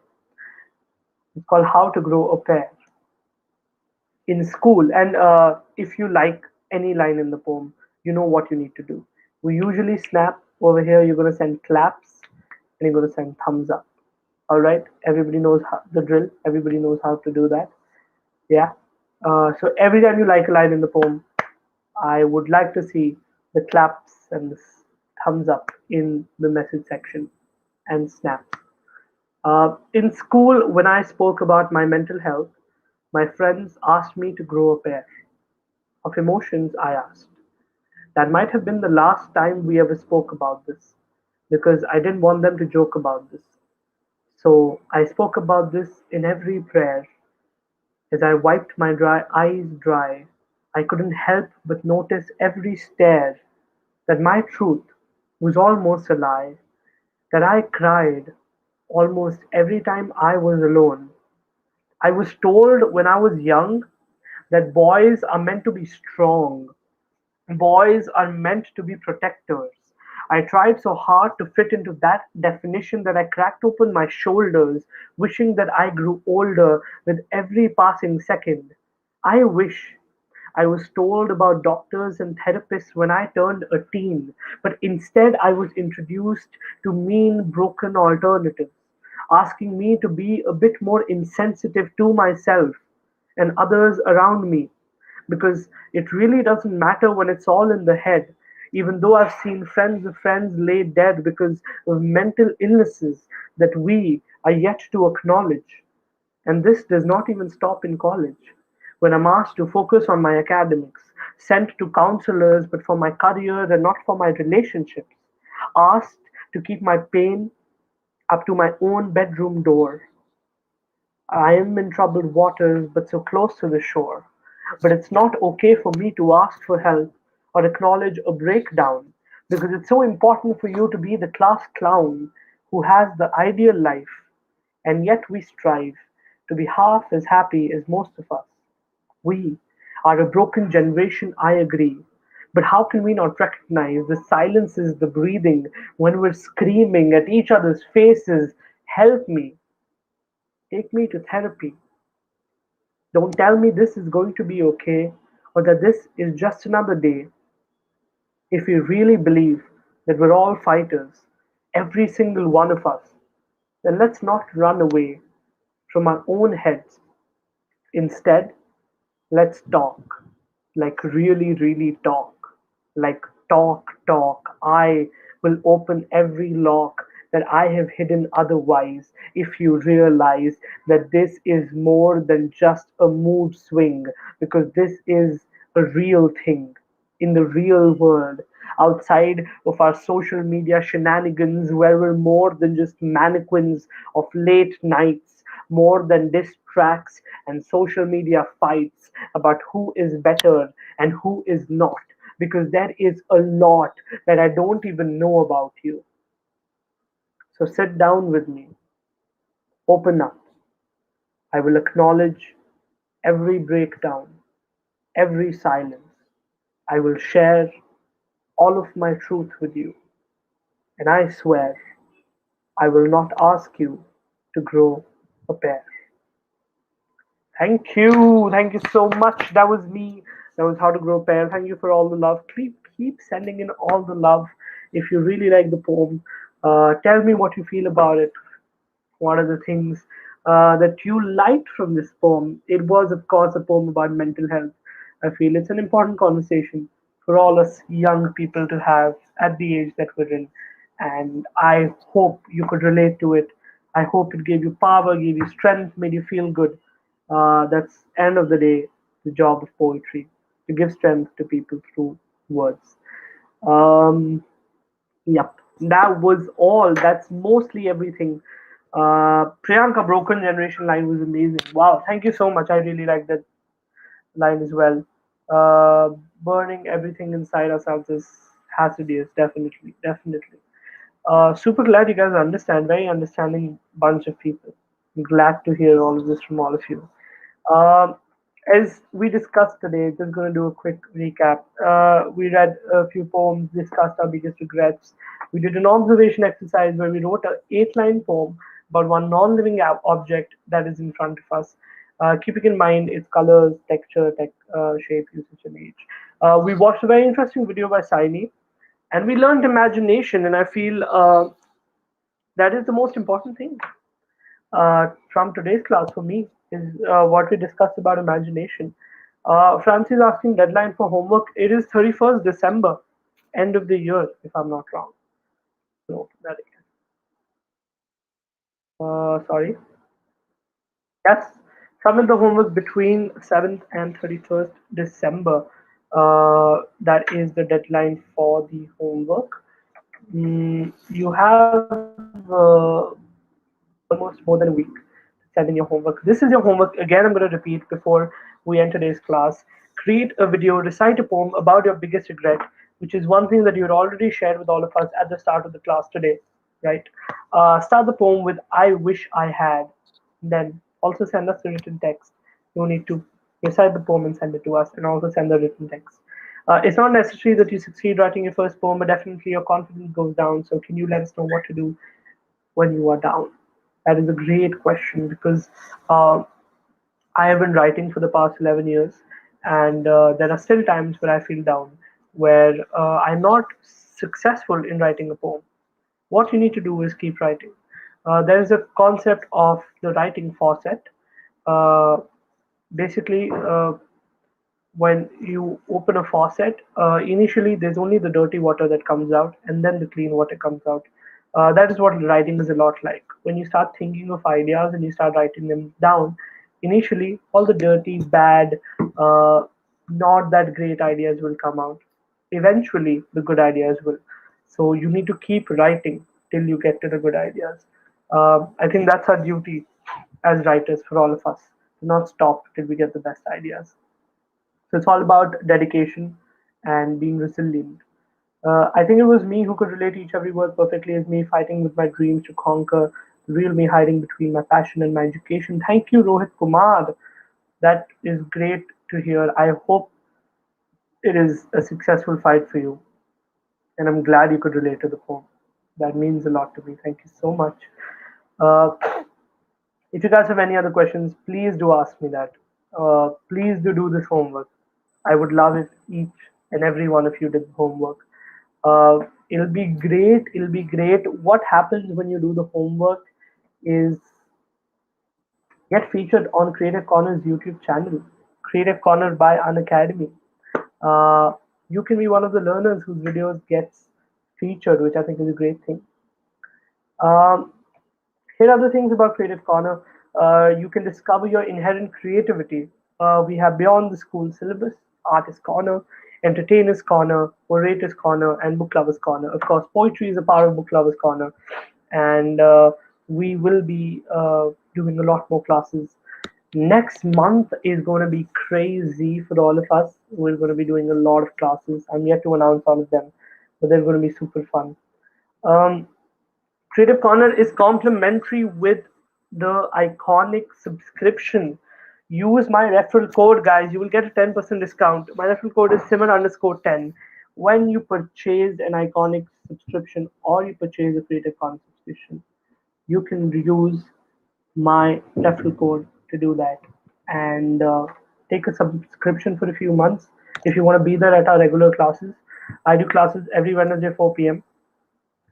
It's called How to Grow a Pair in school. And if you like any line in the poem, you know what you need to do. We usually snap over here. You're going to send claps and you're going to send thumbs up. All right. Everybody knows the drill. Everybody knows how to do that. Yeah. So every time you like a line in the poem, I would like to see the claps and the thumbs up in the message section and snaps. In school, when I spoke about my mental health, my friends asked me to grow a pair. Of emotions, I asked. That might have been the last time we ever spoke about this, because I didn't want them to joke about this. So I spoke about this in every prayer. As I wiped my dry eyes dry, I couldn't help but notice every stare that my truth was almost a lie, that I cried almost every time I was alone. I was told when I was young that boys are meant to be strong, boys are meant to be protectors. I tried so hard to fit into that definition that I cracked open my shoulders, wishing that I grew older with every passing second. I wish I was told about doctors and therapists when I turned a teen, but instead I was introduced to mean, broken alternatives, asking me to be a bit more insensitive to myself and others around me, because it really doesn't matter when it's all in the head. Even though I've seen friends of friends lay dead because of mental illnesses that we are yet to acknowledge. And this does not even stop in college. When I'm asked to focus on my academics, sent to counselors but for my career and not for my relationships, asked to keep my pain up to my own bedroom door. I am in troubled waters but so close to the shore. But it's not okay for me to ask for help or acknowledge a breakdown, because it's so important for you to be the class clown who has the ideal life, and yet we strive to be half as happy as most of us. We are a broken generation, I agree. But how can we not recognize the silences, the breathing, when we're screaming at each other's faces, help me, take me to therapy. Don't tell me this is going to be okay or that this is just another day. If we really believe that we're all fighters, every single one of us, then let's not run away from our own heads. Instead, let's talk. Like really, really talk. Like talk. I will open every lock that I have hidden otherwise if you realize that this is more than just a mood swing, because this is a real thing in the real world, outside of our social media shenanigans, where we're more than just mannequins of late nights, more than diss tracks and social media fights about who is better and who is not, because there is a lot that I don't even know about you. So sit down with me, open up. I will acknowledge every breakdown, every silence. I will share all of my truth with you, and I swear I will not ask you to grow a pair. Thank you. Thank you so much. That was me. That was How to Grow a Pair. Thank you for all the love. Keep sending in all the love. If you really like the poem, tell me what you feel about it. What are the things that you liked from this poem? It was, of course, a poem about mental health. I feel it's an important conversation for all us young people to have at the age that we're in. And I hope you could relate to it. I hope it gave you power, gave you strength, made you feel good. That's end of the day the job of poetry, to give strength to people through words. Um, Yep, that was all. That's mostly everything. Priyanka, Broken Generation line was amazing. Wow, thank you so much. I really like that line as well. Burning everything inside ourselves is hazardous, definitely, definitely. Super glad you guys understand. Very understanding bunch of people. I'm glad to hear all of this from all of you. Um, as we discussed today, just going to do a quick recap. We read a few poems, discussed our biggest regrets. We did an observation exercise where we wrote an eight-line poem about one non-living object that is in front of us, keeping in mind its colors, texture, shape, usage, and age. We watched a very interesting video by Saini, and we learned imagination, and I feel that is the most important thing from today's class for me is what we discussed about imagination. Francis asking deadline for homework. It is 31st December, end of the year, if I'm not wrong. Just note that again. Sorry. Yes, submit the homework between 7th and 31st December. That is the deadline for the homework. You have almost more than a week to send in your homework. This is your homework. Again, I'm going to repeat before we end today's class. Create a video, recite a poem about your biggest regret, which is one thing that you had already shared with all of us at the start of the class today, right? Start the poem with I wish I had. Then also send us the written text. You need to recite the poem and send it to us, and also send the written text. It's not necessary that you succeed writing your first poem, but definitely your confidence goes down. So, can you let us know what to do when you are down? That is a great question because uh, I have been writing for the past 11 years, and there are still times where I feel down, where I'm not successful in writing a poem. What you need to do is keep writing. There is a concept of the writing faucet. Uh, Basically, when you open a faucet, initially there's only the dirty water that comes out, and then the clean water comes out. That is what writing is a lot like. When you start thinking of ideas and you start writing them down, initially all the dirty, bad, uh, not that great ideas will come out. Eventually, the good ideas will. So you need to keep writing till you get to the good ideas. I think that's our duty as writers for all of us to not stop till we get the best ideas. So it's all about dedication and being resilient. I think it was me who could relate each every word perfectly as me fighting with my dreams to conquer the real me hiding between my passion and my education. Thank you, Rohit Kumar. That is great to hear. I hope it is a successful fight for you, and I'm glad you could relate to the poem. That means a lot to me. Thank you so much. Uh, if you guys have any other questions, please do ask me that. Please do this homework. I would love if each and every one of you did the homework. It'll be great. It'll be great. What happens when you do the homework is get featured on Creative Corner's YouTube channel, Creative Corner by An Academy. Uh, you can be one of the learners whose videos gets featured, which I think is a great thing. Um, Here are the things about Creative Corner. You can discover your inherent creativity. We have beyond the school syllabus, Artist Corner, Entertainers Corner, Orators Corner, and Book Lovers Corner. Of course, poetry is a part of Book Lovers Corner, and we will be doing a lot more classes. Next month is going to be crazy for all of us. We're going to be doing a lot of classes. I'm yet to announce all of them, but they're going to be super fun. Um, Creative Corner is complimentary with the iconic subscription. Use my referral code, guys. You will get a 10% discount. My referral code is simmer underscore 10. When you purchase an iconic subscription or you purchase a Creative Corner subscription, you can use my referral code to do that and take a subscription for a few months if you want to be there at our regular classes. I do classes every Wednesday 4 p.m.,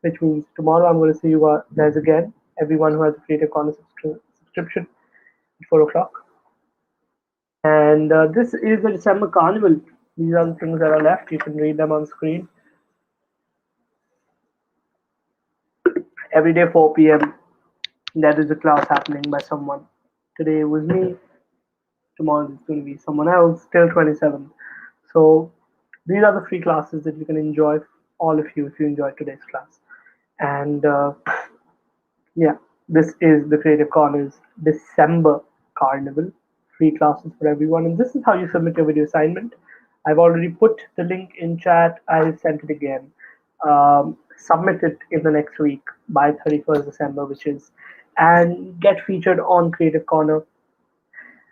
which means tomorrow I'm going to see you guys again. Everyone who has a Creative Corner subscription at 4 o'clock. And this is the December Carnival. These are the things that are left. You can read them on screen. Every day 4 p.m. There is a class happening by someone. Today was me. Tomorrow is going to be someone else. Till 27th. So these are the free classes that you can enjoy. All of you, if you enjoyed today's class. And yeah, this is the Creative Corner's December Carnival. Free classes for everyone. And this is how you submit your video assignment. I've already put the link in chat. I'll send it again. Submit it in the next week by 31st December, which is, and get featured on Creative Corner.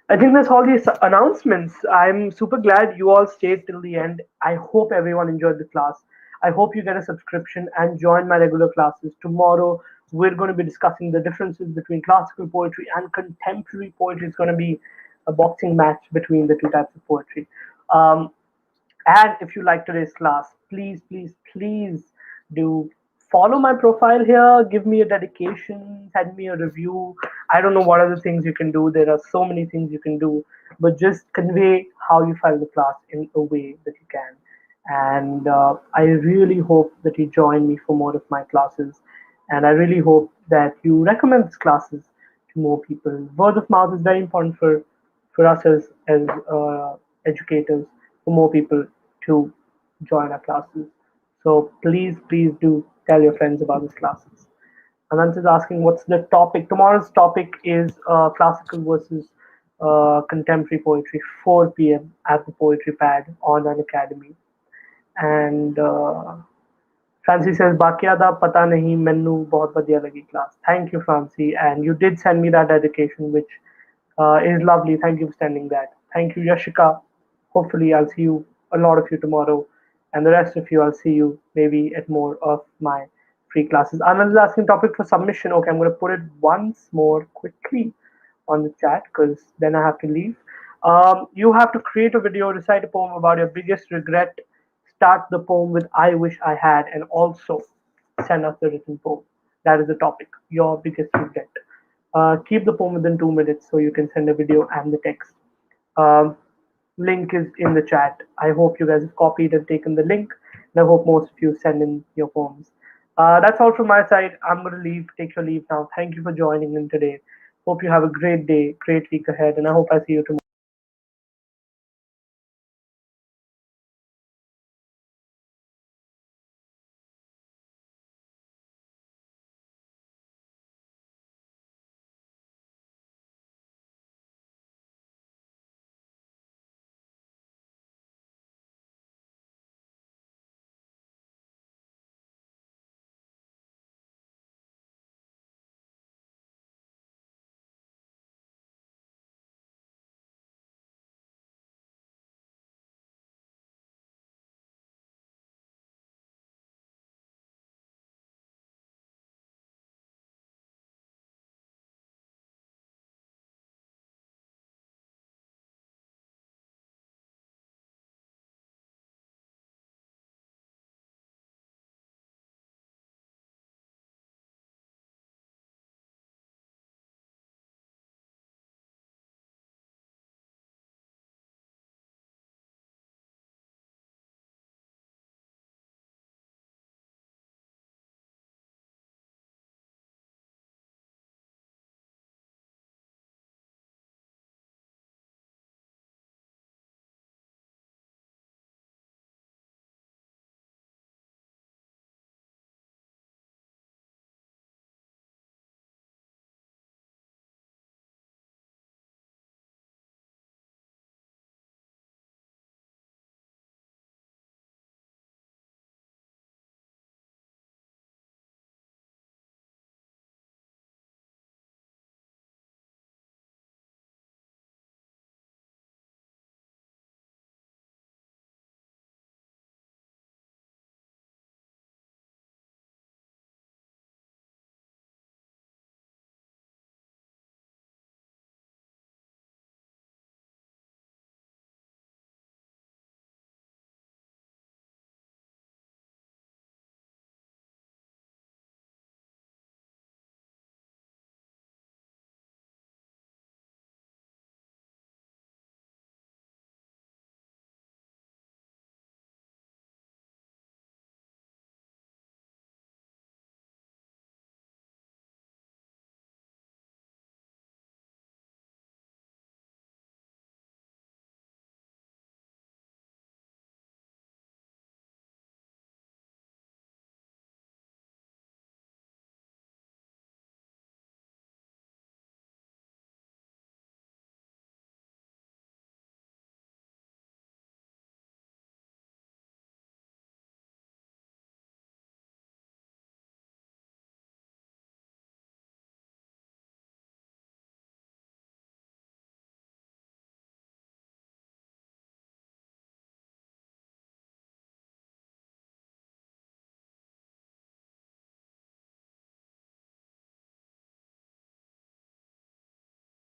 I think that's all these announcements. I'm super glad you all stayed till the end. I hope everyone enjoyed the class. I hope you get a subscription and join my regular classes. Tomorrow, we're going to be discussing the differences between classical poetry and contemporary poetry. It's going to be a boxing match between the two types of poetry. Um, and if you like today's class, please, please, please do follow my profile here. Give me a dedication, send me a review. I don't know what other things you can do. There are so many things you can do, but just convey how you felt the class in a way that you can. And I really hope that you join me for more of my classes. And I really hope that you recommend these classes to more people. Word of mouth is very important for us as educators, for more people to join our classes. So please do tell your friends about these classes. Anant is asking what's the topic. Tomorrow's topic is classical versus contemporary poetry, 4 p.m. at the Poetry Pad on an academy. And Francie says, Bakia pata nahi, mainu bahut badhiya lagi class. Thank you, Francie. And you did send me that dedication, which is lovely. Thank you for sending that. Thank you, Yashika. Hopefully, I'll see you, a lot of you tomorrow. And the rest of you, I'll see you maybe at more of my free classes. Anand is asking topic for submission. Okay, I'm going to put it once more quickly on the chat because then I have to leave. You have to create a video, recite a poem about your biggest regret, start the poem with I wish I had, and also send us the written poem. That is the topic, your biggest regret. Keep the poem within 2 minutes so you can send a video and the text. Um, Link is in the chat. I hope you guys have copied and taken the link, and I hope most of you send in your poems. That's all from my side. I'm going to leave, take your leave now. Thank you for joining in today. Hope you have a great day, great week ahead, and I hope I see you tomorrow.